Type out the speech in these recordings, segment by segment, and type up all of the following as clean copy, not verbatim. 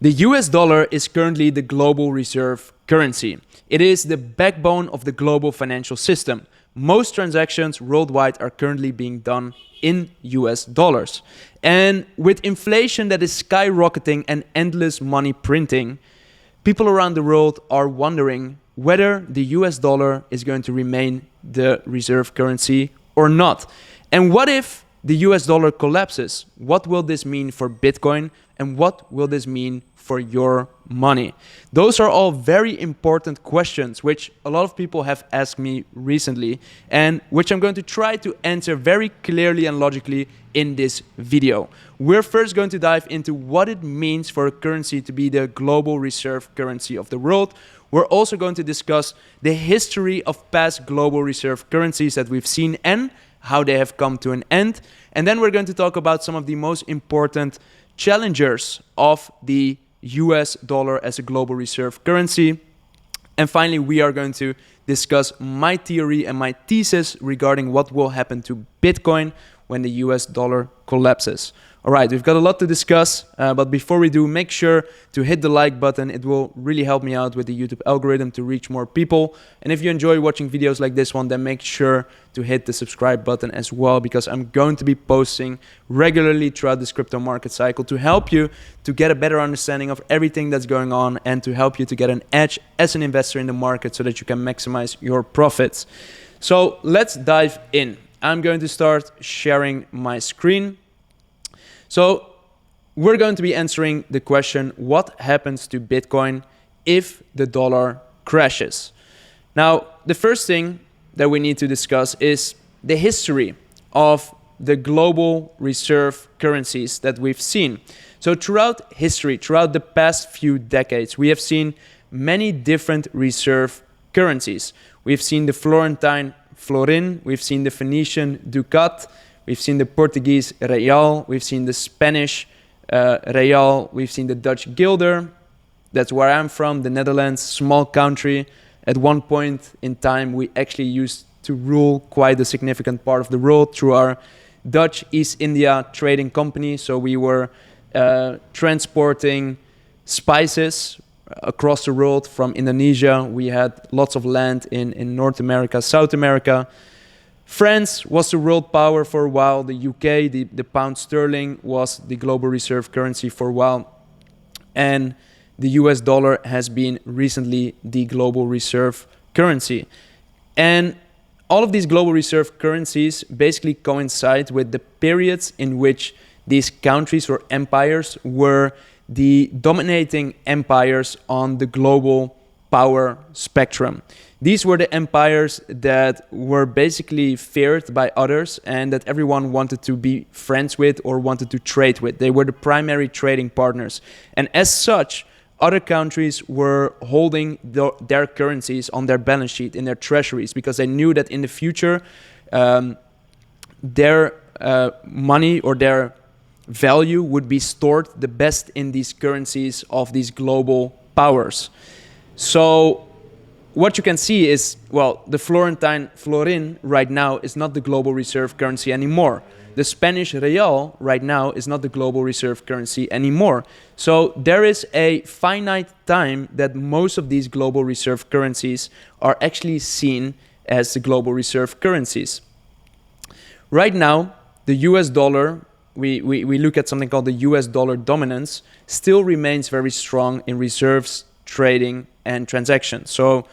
The US dollar is currently the global reserve currency. It is the backbone of the global financial system. Most transactions worldwide are currently being done in US dollars. And with inflation that is skyrocketing and endless money printing, people around the world are wondering whether the US dollar is going to remain the reserve currency or not. And what if the US dollar collapses? What will this mean for Bitcoin? And what will this mean for your money? Those are all very important questions which a lot of people have asked me recently and which I'm going to try to answer very clearly and logically in this video. We're first going to dive into what it means for a currency to be the global reserve currency of the world. We're also going to discuss the history of past global reserve currencies that we've seen and how they have come to an end. And then we're going to talk about some of the most important challengers of the US dollar as a global reserve currency. And finally, we are going to discuss my theory and my thesis regarding what will happen to Bitcoin when the US dollar collapses. All right, we've got a lot to discuss, but before we do, make sure to hit the like button. It will really help me out with the YouTube algorithm to reach more people. And if you enjoy watching videos like this one, then make sure to hit the subscribe button as well, because I'm going to be posting regularly throughout this crypto market cycle to help you to get a better understanding of everything that's going on and to help you to get an edge as an investor in the market so that you can maximize your profits. So let's dive in. I'm going to start sharing my screen. So we're going to be answering the question, what happens to Bitcoin if the dollar crashes? Now, the first thing that we need to discuss is the history of the global reserve currencies that we've seen. So throughout history, throughout the past few decades, we have seen many different reserve currencies. We've seen the Florentine florin, we've seen the Phoenician ducat, we've seen the Portuguese real, we've seen the Spanish real, we've seen the Dutch guilder. That's where I'm from, the Netherlands, small country. At one point in time, we actually used to rule quite a significant part of the world through our Dutch East India trading company. So we were transporting spices across the world from Indonesia. We had lots of land in North America, South America. France was the world power for a while. The UK, the pound sterling was the global reserve currency for a while. And the US dollar has been recently the global reserve currency. And all of these global reserve currencies basically coincide with the periods in which these countries or empires were the dominating empires on the global power spectrum. These were the empires that were basically feared by others and that everyone wanted to be friends with or wanted to trade with. They were the primary trading partners. And as such, other countries were holding their currencies on their balance sheet, in their treasuries, because they knew that in the future, their money or their value would be stored the best in these currencies of these global powers. So what you can see is, well, the Florentine florin right now is not the global reserve currency anymore. The Spanish real right now is not the global reserve currency anymore. So there is a finite time that most of these global reserve currencies are actually seen as the global reserve currencies. Right now, the US dollar, we look at something called the US dollar dominance, still remains very strong in reserves, trading, and transactions. So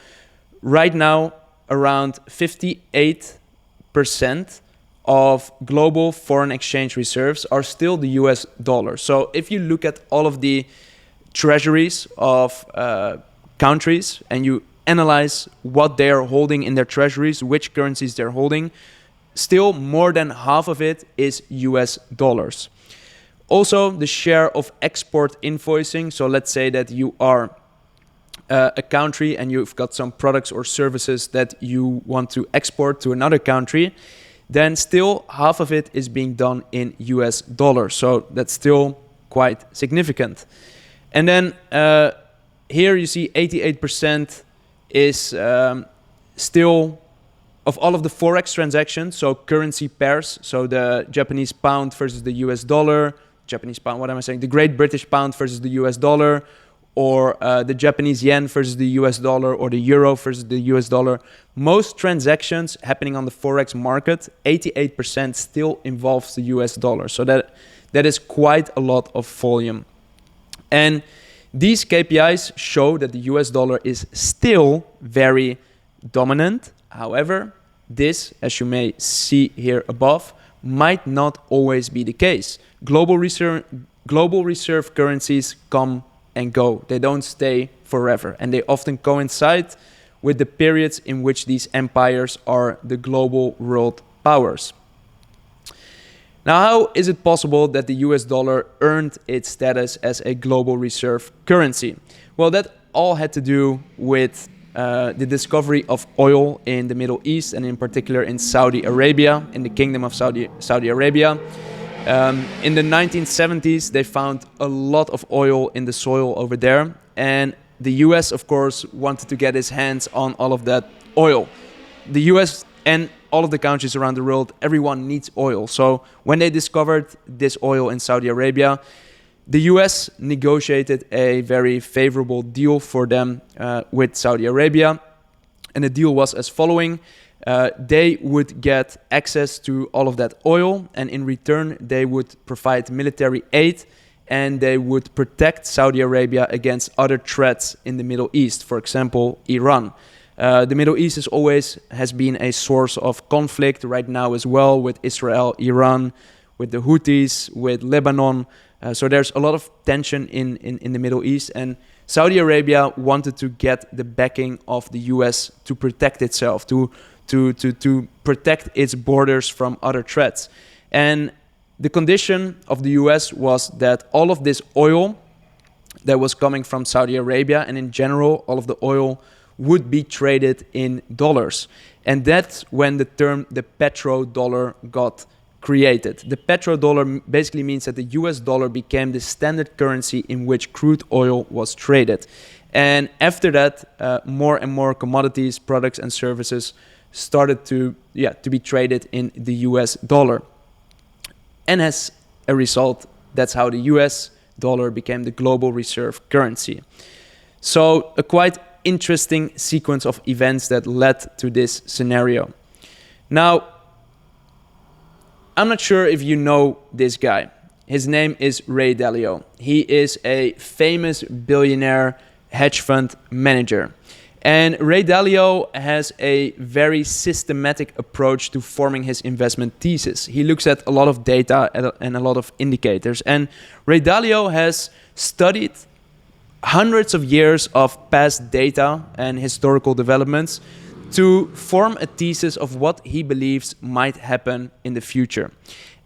right now, around 58% of global foreign exchange reserves are still the US dollar. So if you look at all of the treasuries of countries and you analyze what they are holding in their treasuries, which currencies they're holding, still more than half of it is US dollars. Also, the share of export invoicing. So let's say that you are a country and you've got some products or services that you want to export to another country, then still half of it is being done in US dollars. So that's still quite significant. And then here you see 88% is still of all of the Forex transactions, so currency pairs, so the Japanese pound versus the US dollar, Japanese pound, what am I saying? The Great British Pound versus the US dollar, or the Japanese yen versus the US dollar, or the euro versus the US dollar. Most transactions happening on the Forex market, 88% still involves the US dollar. So that is quite a lot of volume. And these KPIs show that the US dollar is still very dominant. However, this, as you may see here above, might not always be the case. Global reserve currencies come and go. They don't stay forever, and they often coincide with the periods in which these empires are the global world powers. Now, how is it possible that the US dollar earned its status as a global reserve currency? Well, that all had to do with the discovery of oil in the Middle East, and in particular in Saudi Arabia, in the Kingdom of Saudi Arabia. In the 1970s, they found a lot of oil in the soil over there, and the US, of course, wanted to get its hands on all of that oil. The US and all of the countries around the world, everyone needs oil. So when they discovered this oil in Saudi Arabia, the US negotiated a very favorable deal for them with Saudi Arabia. And the deal was as following. They would get access to all of that oil, and in return, they would provide military aid, and they would protect Saudi Arabia against other threats in the Middle East, for example, Iran. The Middle East has been a source of conflict right now as well, with Israel, Iran, with the Houthis, with Lebanon. So there's a lot of tension in the Middle East, and Saudi Arabia wanted to get the backing of the US to protect itself, to protect its borders from other threats. And the condition of the US was that all of this oil that was coming from Saudi Arabia, and in general, all of the oil, would be traded in dollars. And that's when the term the petrodollar got created. The petrodollar basically means that the US dollar became the standard currency in which crude oil was traded. And after that, more and more commodities, products, and services started to be traded in the US dollar. And as a result, that's how the US dollar became the global reserve currency. So a quite interesting sequence of events that led to this scenario. Now, I'm not sure if you know this guy. His name is Ray Dalio. He is a famous billionaire hedge fund manager. And Ray Dalio has a very systematic approach to forming his investment thesis. He looks at a lot of data and a lot of indicators. And Ray Dalio has studied hundreds of years of past data and historical developments to form a thesis of what he believes might happen in the future.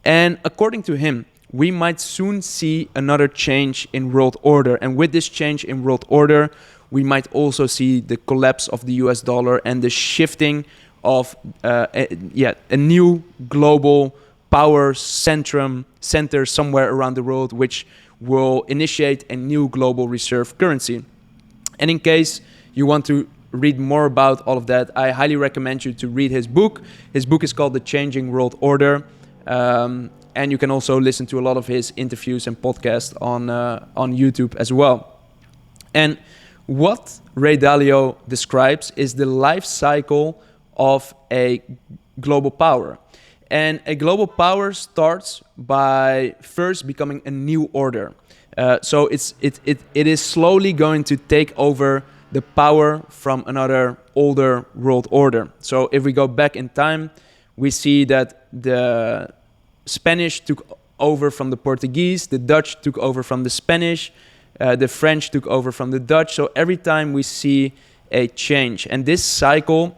And according to him, we might soon see another change in world order. And with this change in world order, we might also see the collapse of the US dollar and the shifting of a new global power center somewhere around the world, which will initiate a new global reserve currency. And in case you want to read more about all of that, I highly recommend you to read his book. His book is called The Changing World Order. And you can also listen to a lot of his interviews and podcasts on YouTube as well. And what Ray Dalio describes is the life cycle of a global power. And a global power starts by first becoming a new order. So it is slowly going to take over the power from another older world order. So if we go back in time, we see that the Spanish took over from the Portuguese, the Dutch took over from the Spanish, the French took over from the Dutch. So every time we see a change. And this cycle,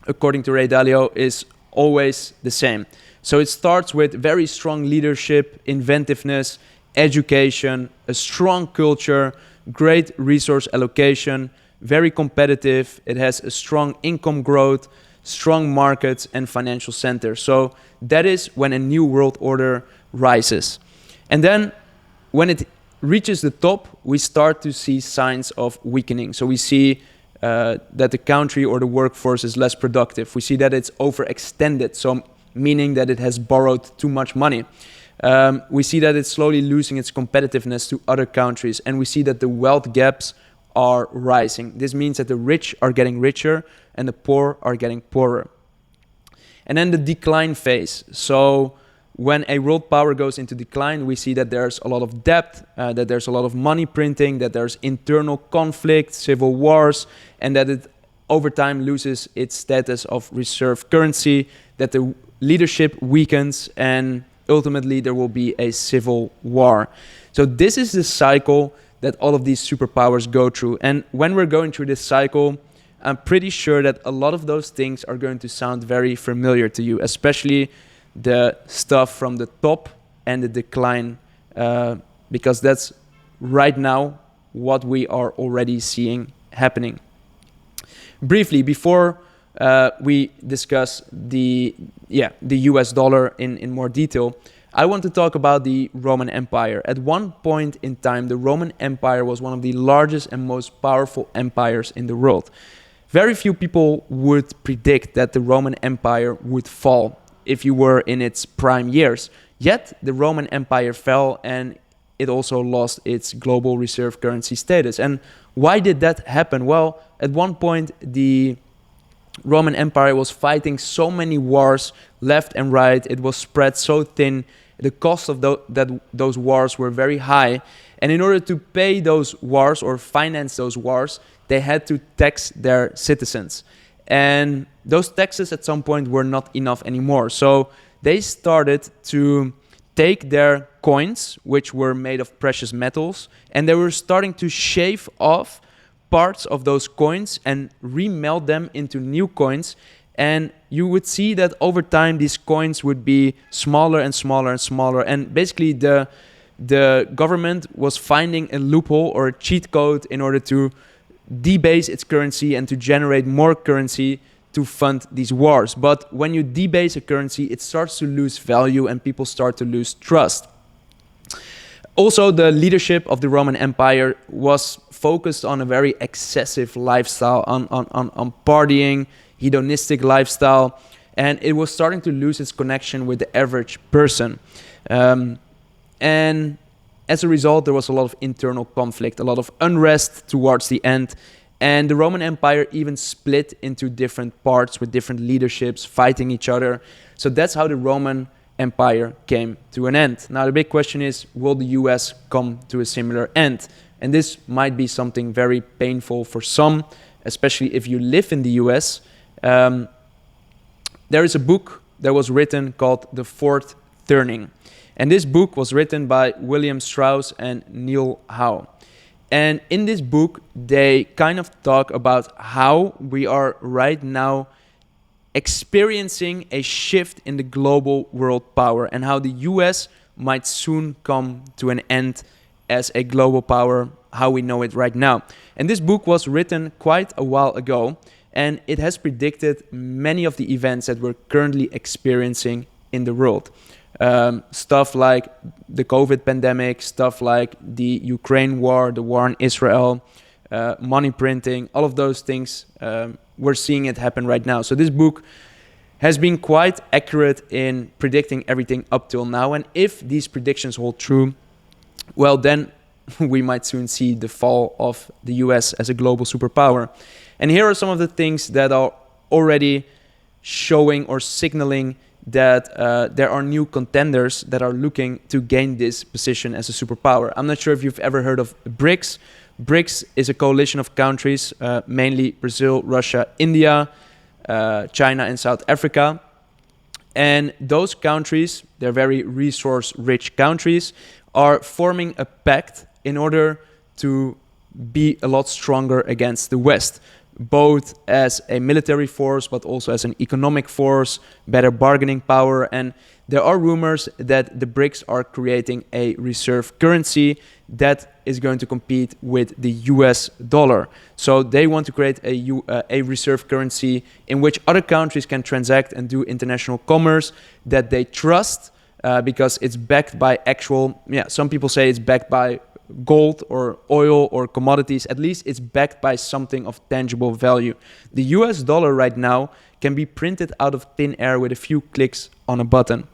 according to Ray Dalio, is always the same. So it starts with very strong leadership, inventiveness, education, a strong culture, great resource allocation, very competitive. It has a strong income growth, strong markets, and financial centers. So that is when a new world order rises. And then when it reaches the top, we start to see signs of weakening. So we see that the country or the workforce is less productive. We see that it's overextended, so meaning that it has borrowed too much money. we see that it's slowly losing its competitiveness to other countries, and we see that the wealth gaps are rising. This means that the rich are getting richer and the poor are getting poorer. And then the decline phase. So when a world power goes into decline, we see that there's a lot of debt, that there's a lot of money printing, that there's internal conflict, civil wars, and that it over time loses its status of reserve currency, that the leadership weakens, and ultimately there will be a civil war. So this is the cycle that all of these superpowers go through. And when we're going through this cycle, I'm pretty sure that a lot of those things are going to sound very familiar to you, especially the stuff from the top and the decline, because that's right now what we are already seeing happening. Briefly, before we discuss the US dollar in more detail, I want to talk about the Roman Empire. At one point in time, the Roman Empire was one of the largest and most powerful empires in the world. Very few people would predict that the Roman Empire would fall if you were in its prime years. Yet, the Roman Empire fell and it also lost its global reserve currency status. And why did that happen? Well, at one point, the Roman Empire was fighting so many wars left and right. It was spread so thin. The cost of those wars were very high. And in order to pay those wars or finance those wars, they had to tax their citizens. And those taxes at some point were not enough anymore. So they started to take their coins, which were made of precious metals, and they were starting to shave off parts of those coins and remelt them into new coins. And you would see that over time these coins would be smaller and smaller and smaller. And basically the government was finding a loophole or a cheat code in order to debase its currency and to generate more currency to fund these wars. But when you debase a currency, it starts to lose value and people start to lose trust. Also, the leadership of the Roman Empire was focused on a very excessive lifestyle, on partying, hedonistic lifestyle, and it was starting to lose its connection with the average person. And as a result, there was a lot of internal conflict, a lot of unrest towards the end. And the Roman Empire even split into different parts with different leaderships fighting each other. So that's how the Roman Empire came to an end. Now, the big question is, will the US come to a similar end? And this might be something very painful for some, especially if you live in the US. There is a book that was written called The Fourth Turning. And this book was written by William Strauss and Neil Howe. And in this book, they kind of talk about how we are right now experiencing a shift in the global world power and how the US might soon come to an end as a global power, how we know it right now. And this book was written quite a while ago, and it has predicted many of the events that we're currently experiencing in the world. Stuff like the COVID pandemic, stuff like the Ukraine war, the war in Israel, money printing, all of those things, we're seeing it happen right now. So this book has been quite accurate in predicting everything up till now. And if these predictions hold true, well, then we might soon see the fall of the US as a global superpower. And here are some of the things that are already showing or signaling that there are new contenders that are looking to gain this position as a superpower. I'm not sure if you've ever heard of BRICS. BRICS is a coalition of countries, mainly Brazil, Russia, India, China, and South Africa. And those countries, they're very resource-rich countries, are forming a pact in order to be a lot stronger against the West, both as a military force, but also as an economic force, better bargaining power. And there are rumors that the BRICS are creating a reserve currency that is going to compete with the US dollar. So they want to create a reserve currency in which other countries can transact and do international commerce that they trust, because it's backed by actual, some people say it's backed by gold or oil or commodities. At least it's backed by something of tangible value. The US dollar right now can be printed out of thin air with a few clicks on a button.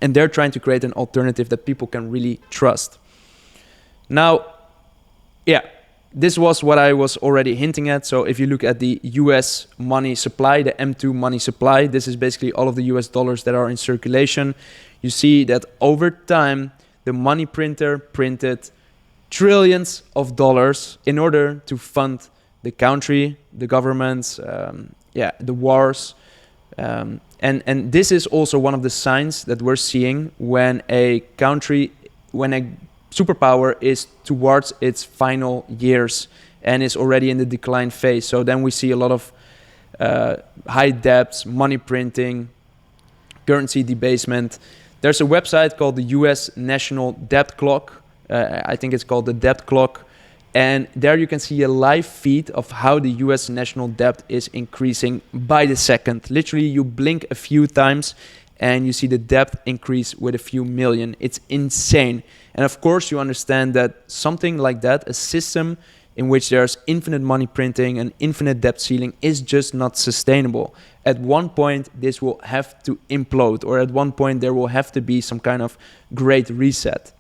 And they're trying to create an alternative that people can really trust. Now, yeah, this was what I was already hinting at. So if you look at the US money supply, the M2 money supply, this is basically all of the US dollars that are in circulation. You see that over time, the money printer printed trillions of dollars in order to fund the country, the governments, the wars. And this is also one of the signs that we're seeing when a country, when a superpower is towards its final years and is already in the decline phase. So then we see a lot of high debts, money printing, currency debasement. There's a website called the US National Debt Clock. I think it's called the Debt Clock. And there you can see a live feed of how the US national debt is increasing by the second. Literally, you blink a few times and you see the debt increase with a few million. It's insane. And of course, you understand that something like that, a system in which there's infinite money printing and infinite debt ceiling, is just not sustainable. At one point, this will have to implode, or at one point, there will have to be some kind of great reset.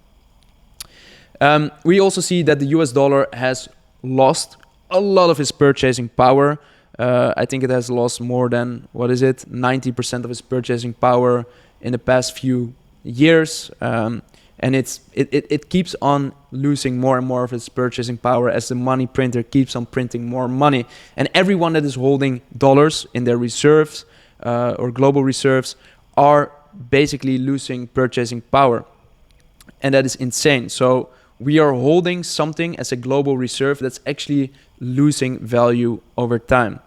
We also see that the US dollar has lost a lot of its purchasing power. I think it has lost more than, 90% of its purchasing power in the past few years. And it keeps on losing more and more of its purchasing power as the money printer keeps on printing more money. And everyone that is holding dollars in their reserves or global reserves are basically losing purchasing power. And that is insane. So we are holding something as a global reserve that's actually losing value over time.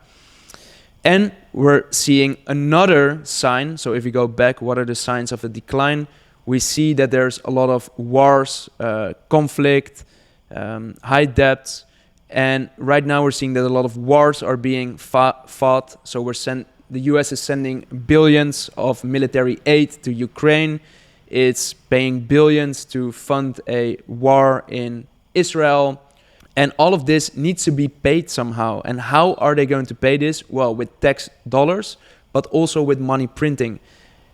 And we're seeing another sign. So if we go back, what are the signs of a decline? We see that there's a lot of wars, conflict, high debts. And right now we're seeing that a lot of wars are being fought. So the US is sending billions of military aid to Ukraine. It's paying billions to fund a war in Israel. And all of this needs to be paid somehow. And how are they going to pay this? Well, with tax dollars, but also with money printing.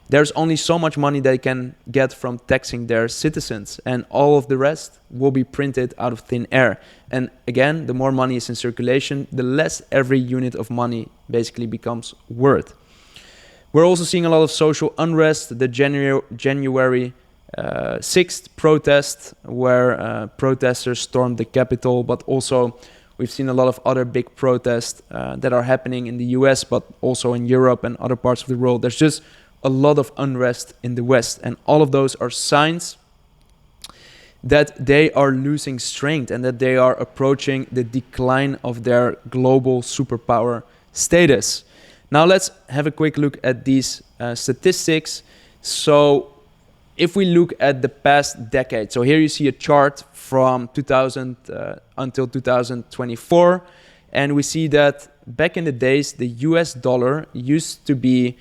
There's only so much money they can get from taxing their citizens, and all of the rest will be printed out of thin air. And again, the more money is in circulation, the less every unit of money basically becomes worth. We're also seeing a lot of social unrest. The January 6th protest, where protesters stormed the Capitol, but also we've seen a lot of other big protests that are happening in the US, but also in Europe and other parts of the world. There's just a lot of unrest in the West, and all of those are signs that they are losing strength and that they are approaching the decline of their global superpower status. Now let's have a quick look at these statistics. So if we look at the past decade, so here you see a chart from 2000 until 2024, and we see that back in the days, the US dollar used to be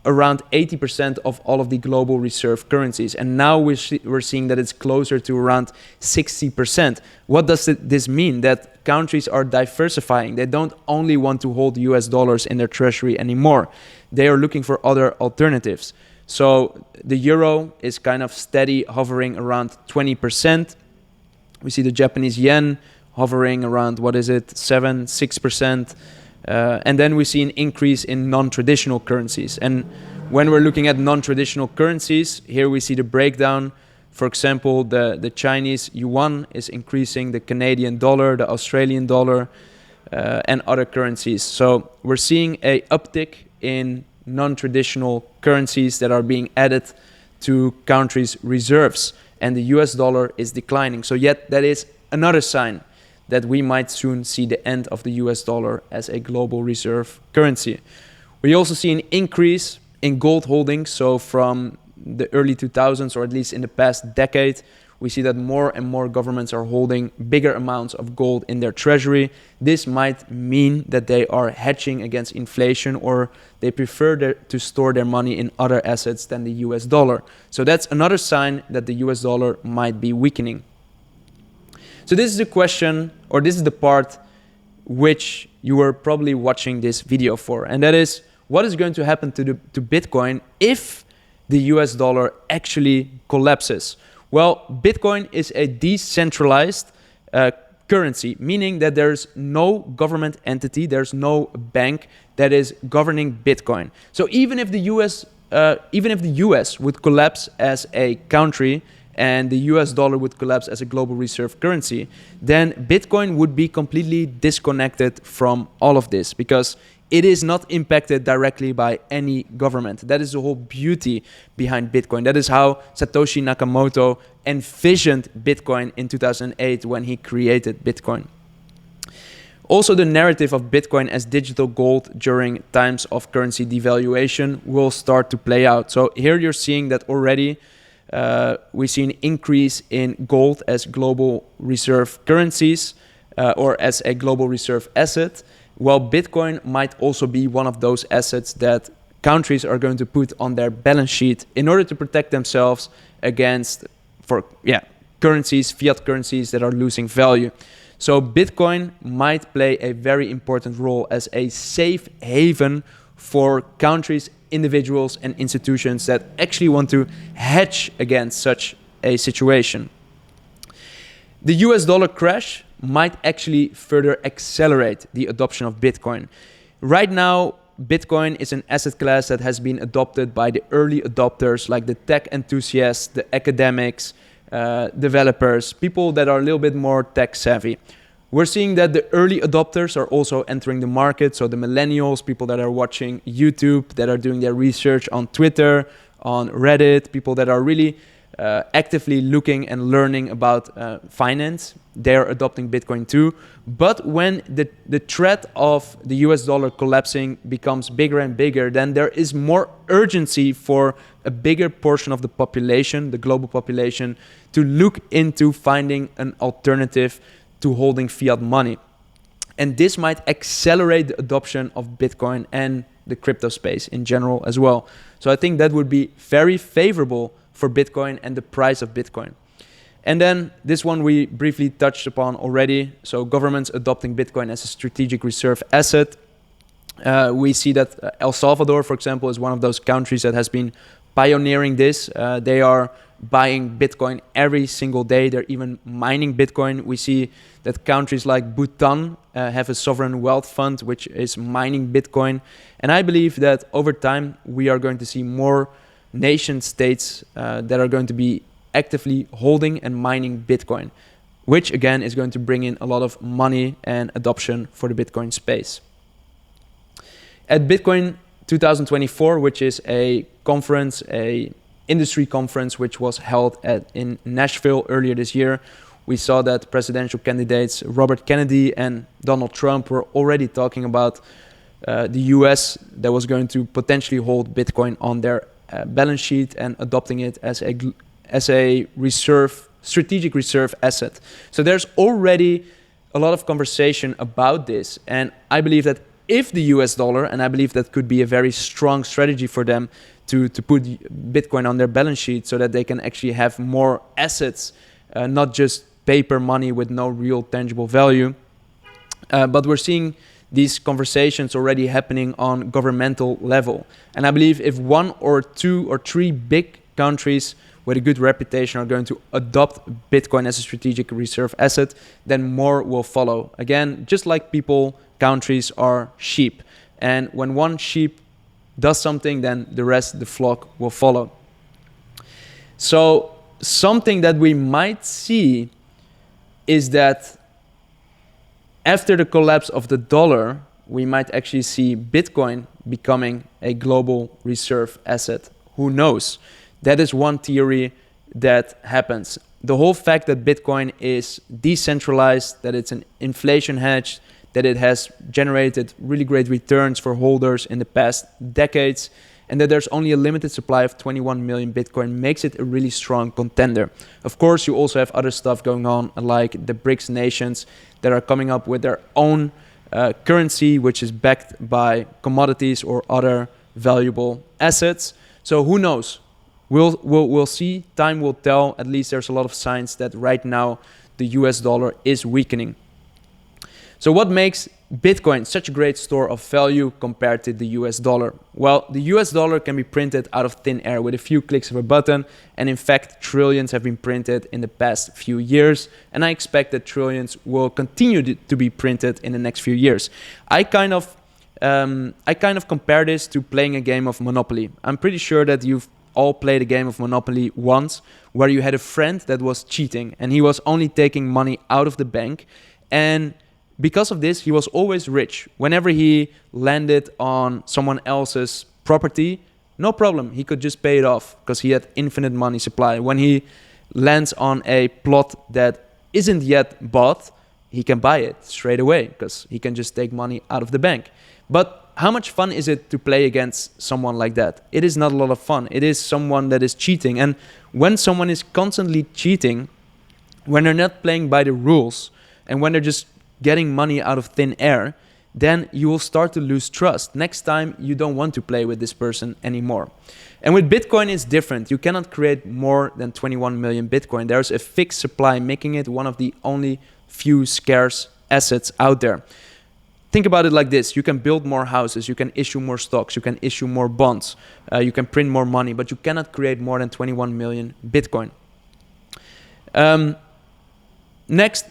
around 80% of all of the global reserve currencies. And now we're seeing that it's closer to around 60%. What does this mean? That countries are diversifying. They don't only want to hold US dollars in their treasury anymore. They are looking for other alternatives. So the euro is kind of steady, hovering around 20%. We see the Japanese yen hovering around, 6%. And then we see an increase in non-traditional currencies. And when we're looking at non-traditional currencies, here we see the breakdown. For example, the Chinese yuan is increasing, the Canadian dollar, the Australian dollar, and other currencies. So we're seeing an uptick in non-traditional currencies that are being added to countries' reserves. And the US dollar is declining. So yet that is another sign that we might soon see the end of the US dollar as a global reserve currency. We also see an increase in gold holdings. So from the early 2000s, or at least in the past decade, we see that more and more governments are holding bigger amounts of gold in their treasury. This might mean that they are hedging against inflation, or they prefer to store their money in other assets than the US dollar. So that's another sign that the US dollar might be weakening. So this is the question, or this is the part which you were probably watching this video for. And that is, what is going to happen to Bitcoin if the US dollar actually collapses? Well, Bitcoin is a decentralized currency, meaning that there's no government entity, there's no bank that is governing Bitcoin. So even if the US would collapse as a country and the US dollar would collapse as a global reserve currency, then Bitcoin would be completely disconnected from all of this because it is not impacted directly by any government. That is the whole beauty behind Bitcoin. That is how Satoshi Nakamoto envisioned Bitcoin in 2008 when he created Bitcoin. Also, the narrative of Bitcoin as digital gold during times of currency devaluation will start to play out. So here you're seeing that already we see an increase in gold as global reserve currencies or as a global reserve asset. Well, Bitcoin might also be one of those assets that countries are going to put on their balance sheet in order to protect themselves against currencies, fiat currencies that are losing value. So Bitcoin might play a very important role as a safe haven for countries, individuals, and institutions that actually want to hedge against such a situation. The US dollar crash might actually further accelerate the adoption of Bitcoin. Right now, Bitcoin is an asset class that has been adopted by the early adopters like the tech enthusiasts, the academics, developers, people that are a little bit more tech savvy. We're seeing that the early adopters are also entering the market. So the millennials, people that are watching YouTube, that are doing their research on Twitter, on Reddit, people that are really actively looking and learning about finance, they're adopting Bitcoin too. But when the threat of the US dollar collapsing becomes bigger and bigger, then there is more urgency for a bigger portion of the population, the global population, to look into finding an alternative to holding fiat money. And this might accelerate the adoption of Bitcoin and the crypto space in general as well. So I think that would be very favorable for Bitcoin and the price of Bitcoin. And then this one we briefly touched upon already. So governments adopting Bitcoin as a strategic reserve asset. We see that El Salvador, for example, is one of those countries that has been pioneering this. They are buying Bitcoin every single day. They're even mining Bitcoin. We see that countries like Bhutan have a sovereign wealth fund, which is mining Bitcoin. And I believe that over time, we are going to see more nation states that are going to be actively holding and mining Bitcoin, which again is going to bring in a lot of money and adoption for the Bitcoin space. At Bitcoin 2024, which is a conference, a industry conference, which was held in Nashville earlier this year, we saw that presidential candidates Robert Kennedy and Donald Trump were already talking about the US that was going to potentially hold Bitcoin on their balance sheet and adopting it as a strategic reserve asset. So there's already a lot of conversation about this, and I believe that if the US dollar, and I believe that could be a very strong strategy for them to put Bitcoin on their balance sheet so that they can actually have more assets, not just paper money with no real tangible value. But we're seeing these conversations already happening on governmental level. And I believe if 1 or 2 or 3 big countries with a good reputation are going to adopt Bitcoin as a strategic reserve asset, then more will follow. Again, just like people, countries are sheep. And when one sheep does something, then the rest, the flock, will follow. So something that we might see is that after the collapse of the dollar, we might actually see Bitcoin becoming a global reserve asset. Who knows? That is one theory that happens. The whole fact that Bitcoin is decentralized, that it's an inflation hedge, that it has generated really great returns for holders in the past decades, and that there's only a limited supply of 21 million Bitcoin makes it a really strong contender. Of course, you also have other stuff going on, like the BRICS nations that are coming up with their own currency, which is backed by commodities or other valuable assets. So who knows? We'll see. Time will tell. At least there's a lot of signs that right now the US dollar is weakening. So what makes Bitcoin, such a great store of value compared to the US dollar? Well, the US dollar can be printed out of thin air with a few clicks of a button. And in fact, trillions have been printed in the past few years. And I expect that trillions will continue to be printed in the next few years. I kind of compare this to playing a game of Monopoly. I'm pretty sure that you've all played a game of Monopoly once where you had a friend that was cheating and he was only taking money out of the bank. And because of this, he was always rich. Whenever he landed on someone else's property, no problem. He could just pay it off because he had infinite money supply. When he lands on a plot that isn't yet bought, he can buy it straight away because he can just take money out of the bank. But how much fun is it to play against someone like that? It is not a lot of fun. It is someone that is cheating. And when someone is constantly cheating, when they're not playing by the rules, and when they're just getting money out of thin air, then you will start to lose trust. Next time, you don't want to play with this person anymore. And with Bitcoin, it's different. You cannot create more than 21 million Bitcoin. There's a fixed supply, making it one of the only few scarce assets out there. Think about it like this. You can build more houses, you can issue more stocks, you can issue more bonds, you can print more money, but you cannot create more than 21 million Bitcoin. Next,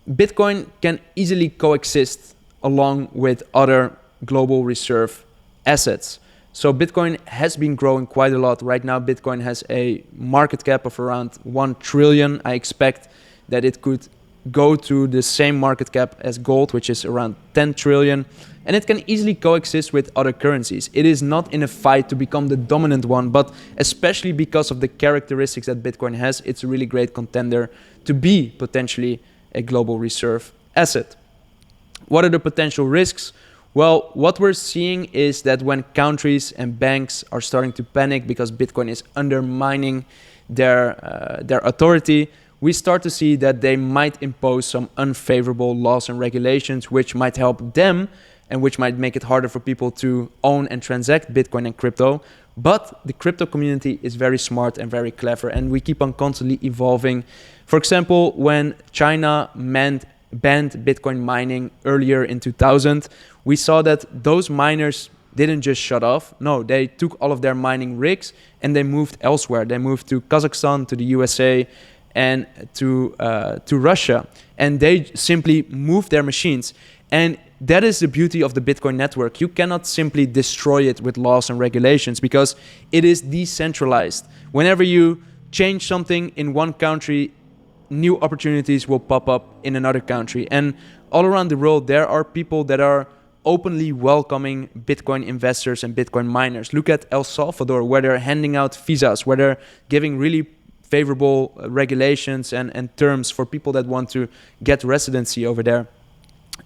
Bitcoin can easily coexist along with other global reserve assets. So Bitcoin has been growing quite a lot. Right now, Bitcoin has a market cap of around 1 trillion. I expect that it could go to the same market cap as gold, which is around 10 trillion. And it can easily coexist with other currencies. It is not in a fight to become the dominant one, but especially because of the characteristics that Bitcoin has, it's a really great contender to be potentially a global reserve asset. What are the potential risks? Well, what we're seeing is that when countries and banks are starting to panic because Bitcoin is undermining their authority, we start to see that they might impose some unfavorable laws and regulations which might help them and which might make it harder for people to own and transact Bitcoin and crypto. But the crypto community is very smart and very clever, and we keep on constantly evolving. For example, when China banned Bitcoin mining earlier in 2000, we saw that those miners didn't just shut off. No, they took all of their mining rigs and they moved elsewhere. They moved to Kazakhstan, to the USA, and to Russia. And they simply moved their machines. And that is the beauty of the Bitcoin network. You cannot simply destroy it with laws and regulations because it is decentralized. Whenever you change something in one country, new opportunities will pop up in another country. And all around the world, there are people that are openly welcoming Bitcoin investors and Bitcoin miners. Look at El Salvador, where they're handing out visas, where they're giving really favorable regulations and terms for people that want to get residency over there.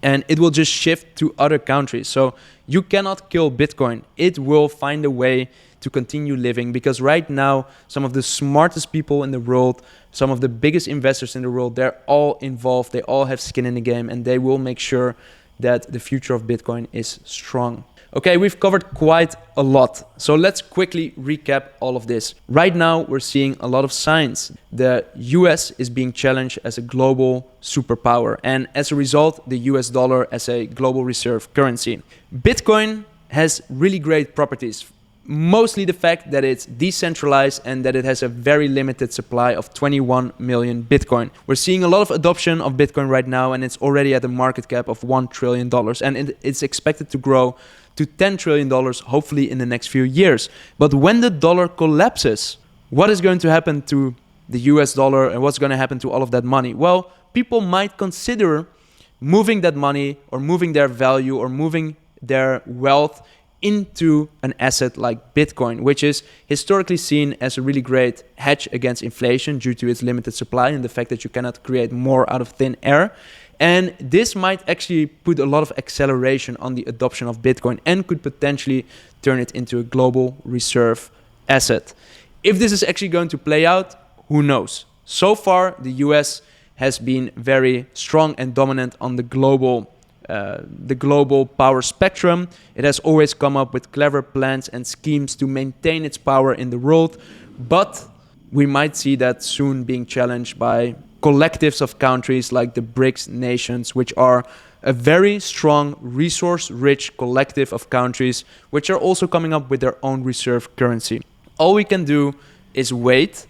And it will just shift to other countries. So you cannot kill Bitcoin. It will find a way to continue living, because right now, some of the smartest people in the world, some of the biggest investors in the world, they're all involved. They all have skin in the game, and they will make sure that the future of Bitcoin is strong. Okay, we've covered quite a lot. So let's quickly recap all of this. Right now, we're seeing a lot of signs. The US is being challenged as a global superpower, and as a result, the US dollar as a global reserve currency. Bitcoin has really great properties. Mostly the fact that it's decentralized and that it has a very limited supply of 21 million Bitcoin. We're seeing a lot of adoption of Bitcoin right now, and it's already at a market cap of $1 trillion. And it's expected to grow to $10 trillion, hopefully in the next few years. But when the dollar collapses, what is going to happen to the US dollar and what's going to happen to all of that money? Well, people might consider moving that money or moving their value or moving their wealth into an asset like Bitcoin, which is historically seen as a really great hedge against inflation due to its limited supply and the fact that you cannot create more out of thin air. And this might actually put a lot of acceleration on the adoption of Bitcoin and could potentially turn it into a global reserve asset. If this is actually going to play out, who knows? So far, the US has been very strong and dominant on the global power spectrum. It has always come up with clever plans and schemes to maintain its power in the world, but we might see that soon being challenged by collectives of countries like the BRICS nations, which are a very strong, resource-rich collective of countries, which are also coming up with their own reserve currency. All we can do is wait,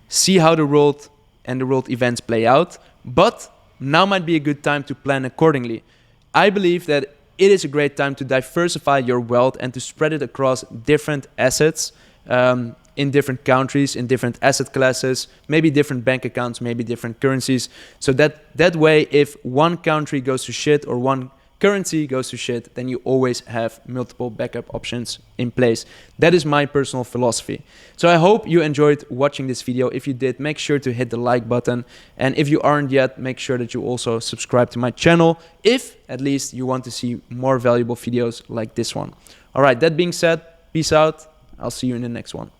see how the world and the world events play out, but now might be a good time to plan accordingly. I believe that it is a great time to diversify your wealth and to spread it across different assets, in different countries, in different asset classes, maybe different bank accounts, maybe different currencies. So that way, if one country goes to shit or one currency goes to shit, then you always have multiple backup options in place. That is my personal philosophy. So I hope you enjoyed watching this video. If you did, make sure to hit the like button. And if you aren't yet, make sure that you also subscribe to my channel, if at least you want to see more valuable videos like this one. All right, that being said, peace out. I'll see you in the next one.